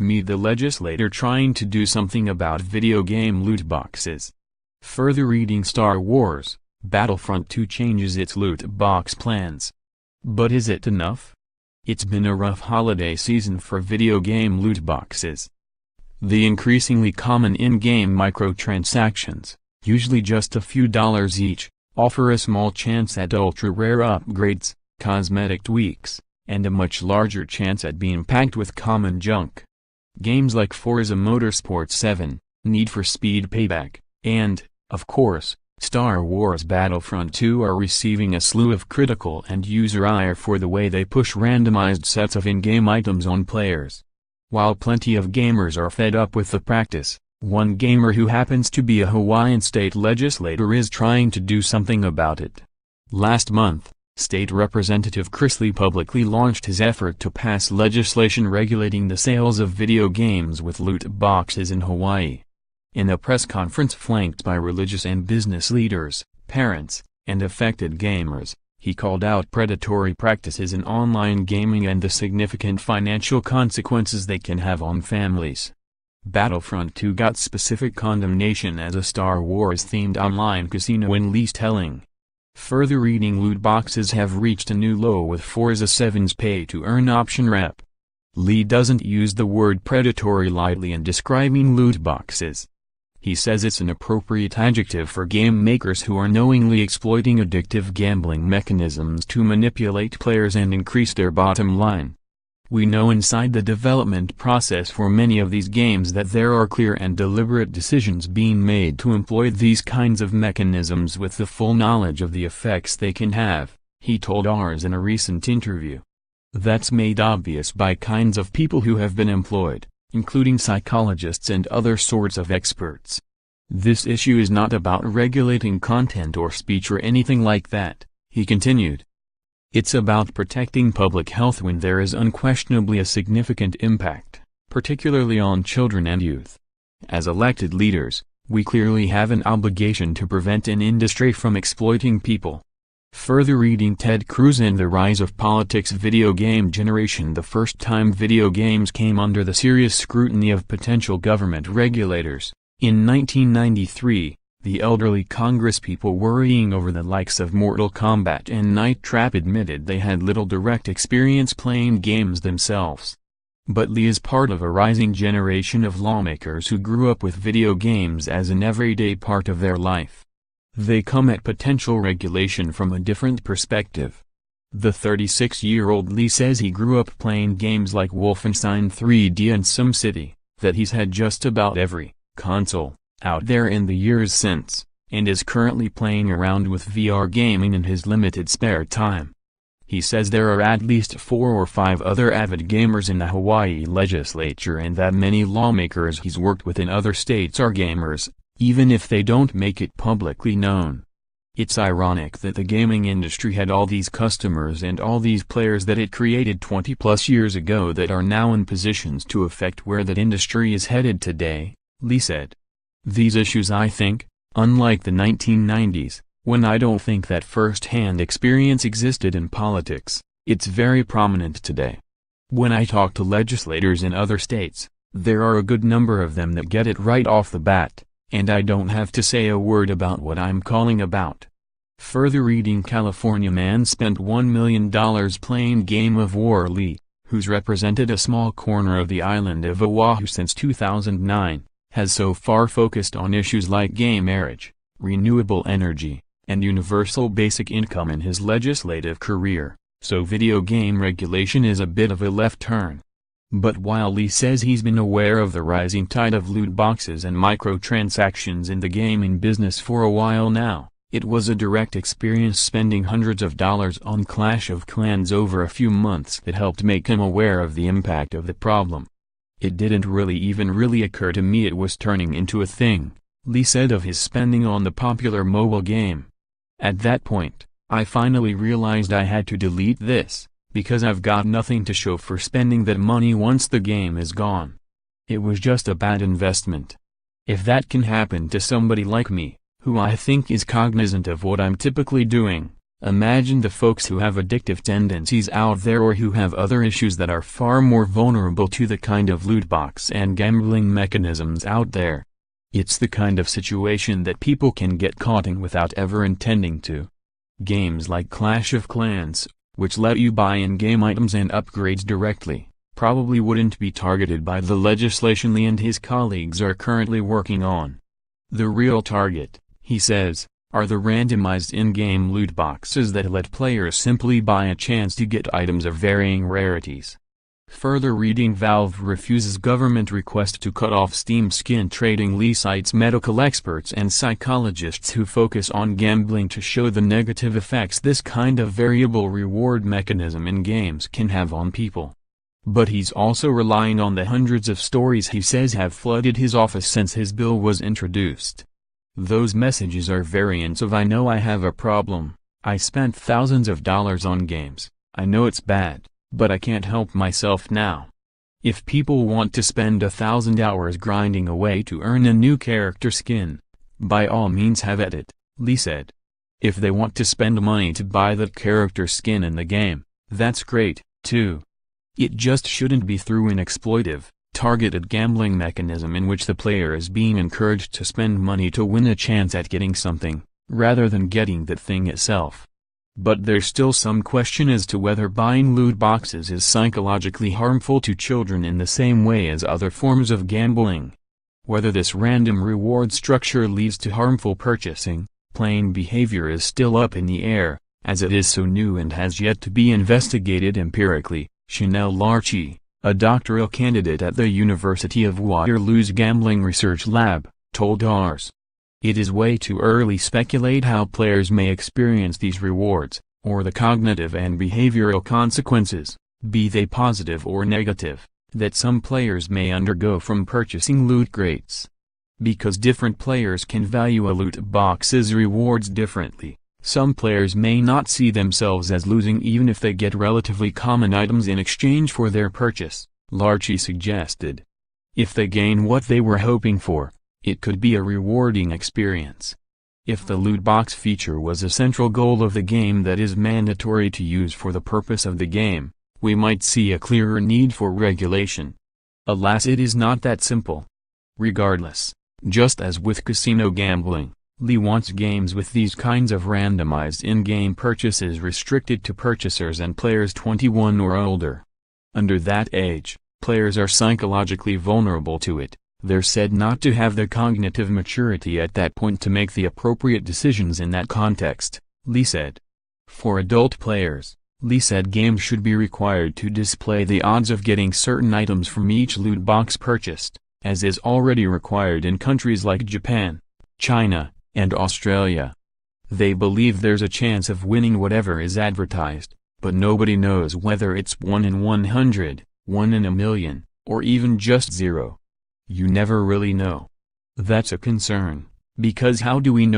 me the legislator trying to do something about video game loot boxes. Further reading Star Wars, Battlefront II changes its loot box plans. But is it enough? It's been a rough holiday season for video game loot boxes. The increasingly common in-game microtransactions, usually just a few dollars each, offer a small chance at ultra-rare upgrades, cosmetic tweaks, and a much larger chance at being packed with common junk. Games like Forza Motorsport 7, Need for Speed Payback, and, of course, Star Wars Battlefront II are receiving a slew of critical and user ire for the way they push randomized sets of in-game items on players. While plenty of gamers are fed up with the practice, one gamer who happens to be a Hawaiian state legislator is trying to do something about it. Last month, State Representative Chris Lee publicly launched his effort to pass legislation regulating the sales of video games with loot boxes in Hawaii. In a press conference flanked by religious and business leaders, parents, and affected gamers, he called out predatory practices in online gaming and the significant financial consequences they can have on families. Battlefront II got specific condemnation as a Star Wars-themed online casino in Lee's telling. Further reading loot boxes have reached a new low with Forza 7's pay-to-earn option rep. Lee doesn't use the word predatory lightly in describing loot boxes. He says it's an appropriate adjective for game makers who are knowingly exploiting addictive gambling mechanisms to manipulate players and increase their bottom line. We know inside the development process for many of these games that there are clear and deliberate decisions being made to employ these kinds of mechanisms with the full knowledge of the effects they can have, he told ours in a recent interview. That's made obvious by kinds of people who have been employed, including psychologists and other sorts of experts. This issue is not about regulating content or speech or anything like that, he continued. It's about protecting public health when there is unquestionably a significant impact, particularly on children and youth. As elected leaders, we clearly have an obligation to prevent an industry from exploiting people. Further reading Ted Cruz and the Rise of Politics video game generation. The first time video games came under the serious scrutiny of potential government regulators, in 1993, the elderly congresspeople worrying over the likes of Mortal Kombat and Night Trap admitted they had little direct experience playing games themselves. But Lee is part of a rising generation of lawmakers who grew up with video games as an everyday part of their life. They come at potential regulation from a different perspective. The 36-year-old Lee says he grew up playing games like Wolfenstein 3D and SimCity, that he's had just about every console out there in the years since, and is currently playing around with VR gaming in his limited spare time. He says there are at least 4 or 5 other avid gamers in the Hawaii legislature and that many lawmakers he's worked with in other states are gamers, even if they don't make it publicly known. It's ironic that the gaming industry had all these customers and all these players that it created 20+ years ago that are now in positions to affect where that industry is headed today, Lee said. These issues, I think, unlike the 1990s, when I don't think that first-hand experience existed in politics, it's very prominent today. When I talk to legislators in other states, there are a good number of them that get it right off the bat, and I don't have to say a word about what I'm calling about. Further reading California man spent $1 million playing Game of War. Lee, who's represented a small corner of the island of Oahu since 2009, has so far focused on issues like gay marriage, renewable energy, and universal basic income in his legislative career, so video game regulation is a bit of a left turn. But while Lee says he's been aware of the rising tide of loot boxes and microtransactions in the gaming business for a while now, it was a direct experience spending hundreds of dollars on Clash of Clans over a few months that helped make him aware of the impact of the problem. It didn't really occur to me it was turning into a thing, Lee said of his spending on the popular mobile game. At that point, I finally realized I had to delete this, because I've got nothing to show for spending that money once the game is gone. It was just a bad investment. If that can happen to somebody like me, who I think is cognizant of what I'm typically doing, Imagine the folks who have addictive tendencies out there or who have other issues that are far more vulnerable to the kind of loot box and gambling mechanisms out there. It's the kind of situation that people can get caught in without ever intending to. Games like Clash of Clans, which let you buy in-game items and upgrades directly, probably wouldn't be targeted by the legislation Lee and his colleagues are currently working on. The real target, he says, are the randomized in-game loot boxes that let players simply buy a chance to get items of varying rarities. Further reading: Valve refuses government request to cut off Steam skin trading. Lee cites medical experts and psychologists who focus on gambling to show the negative effects this kind of variable reward mechanism in games can have on people. But he's also relying on the hundreds of stories he says have flooded his office since his bill was introduced. Those messages are variants of "I know I have a problem, I spent thousands of dollars on games, I know it's bad, but I can't help myself now." If people want to spend 1,000 hours grinding away to earn a new character skin, by all means have at it, Lee said. If they want to spend money to buy that character skin in the game, that's great, too. It just shouldn't be through an exploitive, targeted gambling mechanism in which the player is being encouraged to spend money to win a chance at getting something, rather than getting that thing itself. But there's still some question as to whether buying loot boxes is psychologically harmful to children in the same way as other forms of gambling. Whether this random reward structure leads to harmful purchasing, playing behavior is still up in the air, as it is so new and has yet to be investigated empirically. Chanel Larchie, a doctoral candidate at the University of Waterloo's Gambling Research Lab, told Ars. It is way too early to speculate how players may experience these rewards, or the cognitive and behavioral consequences, be they positive or negative, that some players may undergo from purchasing loot crates. Because different players can value a loot box's rewards differently, some players may not see themselves as losing even if they get relatively common items in exchange for their purchase, Larchie suggested. If they gain what they were hoping for, it could be a rewarding experience. If the loot box feature was a central goal of the game that is mandatory to use for the purpose of the game, we might see a clearer need for regulation. Alas, it is not that simple. Regardless, just as with casino gambling, Lee wants games with these kinds of randomized in-game purchases restricted to purchasers and players 21 or older. Under that age, players are psychologically vulnerable to it. They're said not to have the cognitive maturity at that point to make the appropriate decisions in that context, Lee said. For adult players, Lee said games should be required to display the odds of getting certain items from each loot box purchased, as is already required in countries like Japan, China, and Australia. They believe there's a chance of winning whatever is advertised, but nobody knows whether it's 1 in 100, 1 in a million, or even just 0. You never really know. That's a concern, because how do we know